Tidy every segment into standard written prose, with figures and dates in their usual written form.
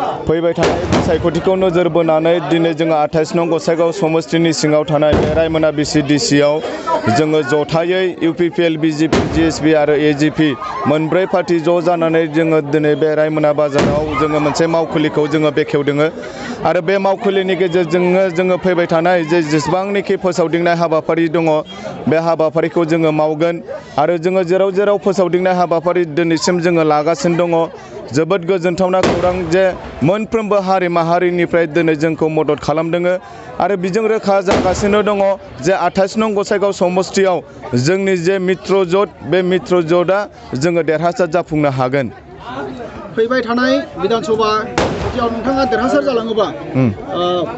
फैबाय थानाय बिसायख'थिखौ नोजोर बोनानै दिनै जोङो 28 नं गसाइगाव समस्तिनि सिङाव थानाय बे रायमोना BCDCआव जोङो जथायै UPPL, BJP, GSP आरो AGP मोनब्रै पार्टी ज' जानानै जोङो दिनै बे रायमोना बाजाराव जोङो मोनसे मावखुलिखौ जोङो बेखेवदों आरो बे मावखुलिनि गेजेरजोंनो जोङो फैबाय थानाय जेसेबांनाखि फोसावदिंनाय हाबाफारि दङ बे हाबाफारिखौ जोङो मावगोन आरो जोङो जेराव जेराव फोसावदिंनाय हाबाफारि दिनैसिम जोङो लागासिनो दङ। जोबोद गोजोनथावना खौरां जे मोनफ्रोमबो हारि माहारिनिफ्राय दिनै जोंखौ मदद खालामदों आरो बिजों रोखा जागासिनो दङ जे 28 नं गसाइगाव समस्तियाव जोंनि जे मित्र ज'ट बे मित्र ज'टआ जोङो देरहासार जाफुंनो हागोन। फैबाय थानाय विधानसभा याव नोंथाङा देरहासार जालाङोबा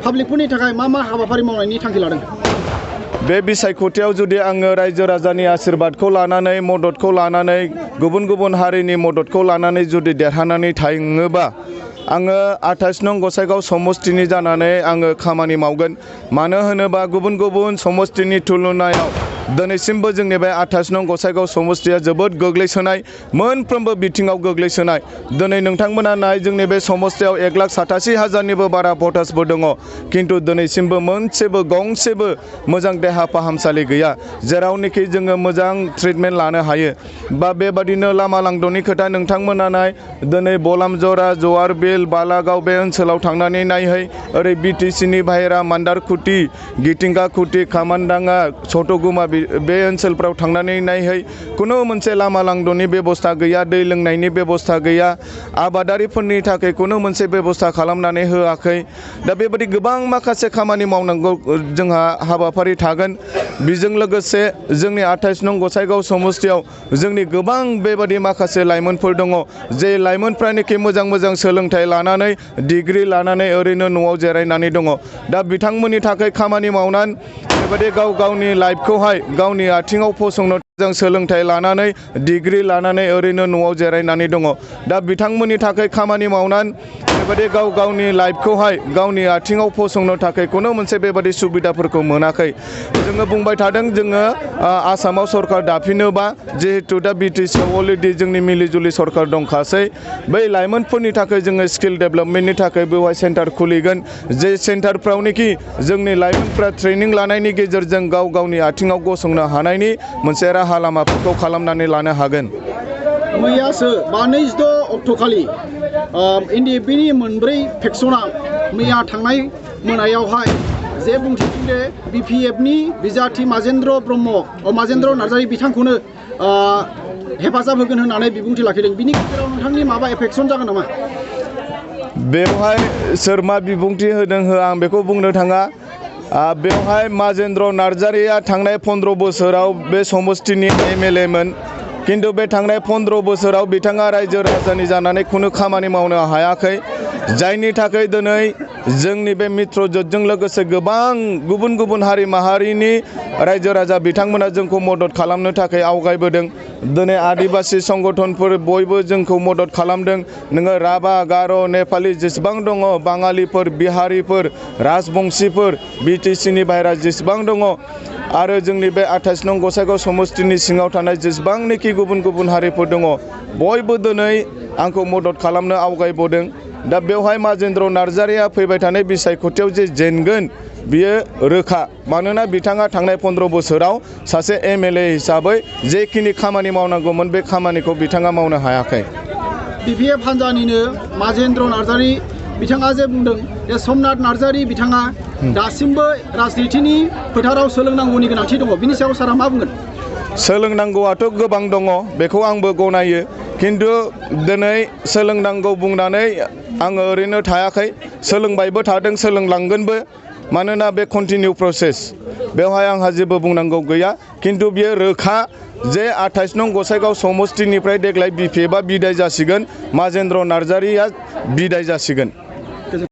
पाब्लिकफोरनि थाखाय मा हाबाफारि मावनायनि थांखि लादों? बे बिसायख'थियाव जुदि आङो रायजो राजानि आशीर्बादखौ लानानै मददखौ लानानै गुबुन गुबुन हारिनि मददखौ लानानै जुदि देरहानानै थाङोबा आङो 28 नं गसाइगाव समस्तिनि जानानै आङो खामानि मावगोन। मानो होनोबा गुबुन गुबुन समस्तिनि तुलनायाव दिनैसिमबो जोंनि बे 28 नं गसाइगाव समस्तिया जोबोद गोग्लैसोनाय, मोनफ्रोमबो बिथिङाव गोग्लैसोनाय। दिनै नोंथांमोना नाय जोंनि बे समस्तियाव 1,87,000निबो बारा भटार्सबो दङ, किन्तु दिनैसिमबो मोनसेबो गंसेबो मोजां देहा फाहामसालि गैया जेरावनोखि जोङो मोजां ट्रिटमेन्ट लानो हायो। बा बेबादिनो लामा लांद'नि खोथा नोंथांमोना नाय दिनै बलामजरा, जवारबिल, बालागाव बे ओनसोलाव थांनानै नायहै ओरै BTCनि बाहेरा मान्दारखुटि, गिटिंगाखुटि, खामानदाङा, सतगुमा बे ओनसोलफ्राव थांनानै नायहै कुनु मोनसे लामा लांद'नि बेबस्था गैया, दै लोंनायनि बेबस्था गैया, आबादारिफोरनि थाखाय कुनु मोनसे बेबस्था खालामनानै होआखै। दा बेबादि गोबां माखासे खामानि मावनांगौ जोंहा हाबाफारि थागोन। बेजों लोगोसे जोंनि 28 नं गसाइगाव समस्तियाव जोंनि गोबां बेबादि माखासे लाइमोनफोर दङ जे लाइमोनफ्रानोखि मोजां सोलोंथाइ लानानै डिग्री लानानै ओरैनो न'आव जिरायनानै दङ। दा बिथांमोननि थाखाय खामानि मावनानै बेबादि गावनि लाइफखौहाय गावनि आथिङाव फसंनो मोजां सोलोंथाइ लानानै डिग्री लानानै ओरैनो न'आव जिरायनानै दङ। दा बिथांमोननि थाखाय खामानि मावनानै बेबादि गावनि लाइफखौहाय गावनि आथिङाव फसंनो थाखाय कुनु मोनसे बेबादि सुबिदाफोरखौ मोनाखै। जोङो बुंबाय थादों जोङो आसामाव सरकार दाफिनोबा जिहेतु दा BTCआव अलरेडि जोंनि मिलिजुलि सरकार दंखासै, बै लाइमोनफोरनि थाखाय जोङो स्किल डेभेलपमेन्टनि थाखाय बेवहाय सेन्टार खुलिगोन। जे सेन्टारफ्रावनोखि जोंनि लाइमोनफ्रा ट्रेनिं लानायनि गेजेरजों गावनि आथिङाव गसंनो हानायनि मोनसे राहा लामाफोरखौ खालामनानै लानो हागोन। मैयासो 26 अक्ट'खालि NDFनि मोनब्रै फेक्सना मैया थांनाय मोनायावहाय जे बुंथिदों BPFनि बिजाथि माजेन्द्र नार्जारि बिथांखौनो हेफाजाब होगोन होननानै बिबुंथि लाखिदों। बिनि गेजेराव नोंथांनि माबा एफेक्सन जागोन नामा? बेवहाय सोर मा बिबुंथि होदों आं बेखौ बुंनो थाङा। बेवहाय माजेन्द्र नार्जारिया थांनाय 15 बोसोराव बे समस्तिनि MLA मोन, किन्तु बे थांनाय 15 बोसोराव बिथाङा रायजो राजानि जानानै खुनु खामानि मावनो हायाखै, जायनि थाखाय दिनै जोंनि बे मित्र ज'टजों लोगोसे गोबां गुबुन गुबुन हारि माहारिनि रायजो राजा बिथांमोना जोंखौ मदद खालामनो थाखाय आवगायबोदों। दिनै आदिबासि संगठनफोर बयबो जोंखौ मदद खालामदों। नोङो राभा, गार', नेपालि जेसेबां दङ, बाङालिफोर, बिहारिफोर, राजबंशीफोर, BTCनि बाहेरा जेसेबां दङ आरो जोंनि बे 28 नं गसाइगाव समस्तिनि सिङाव थानाय जेसेबांनाखि गुबुन गुबुन हारिफोर दङ, बयबो दिनै आंखौ मदद खालामनो आवगायबोदों। दा बेवहाय माजेन्द्र नार्जारिया फैबाय थानाय बिसायख'थियाव जे जेनगोन बियो रोखा, मानोना बिथाङा थांनाय 15 बोसोराव सासे MLA हिसाबै जेखिनि खामानि मावनांगौमोन बे खामानिखौ बिथाङा मावनो हायाखै। BPF हान्जानिनो माजेन्द्र नार्जारि बिथाङा जे बुंदों जे समनाथ नार्जारि बिथाङा दासिमबो राजनितिनि फोथाराव सोलोंनांगौनि गोनांथि दङ। बिनि सायाव सारा मा बुंगोन? सोलोंनांगौआथ' गोबां दङ, बेखौ आंबो गनायो, किन्तु दिनै सोलोंनांगौ बुंनानै आङो ओरैनो थायाखै, सोलोंबायबो थादों, सोलोंलांगोनबो, मानोना बे कन्टिनिउ प्रसेस। बेवहाय आंहा जेबो बुंनांगौ गैया, किन्तु बियो रोखा जे 28 नं गसाइगाव समस्तिनिफ्राय देग्लाय BPFआ बिदाय जासिगोन, माजेन्द्र नार्जारिया बिदाय जासिगोन।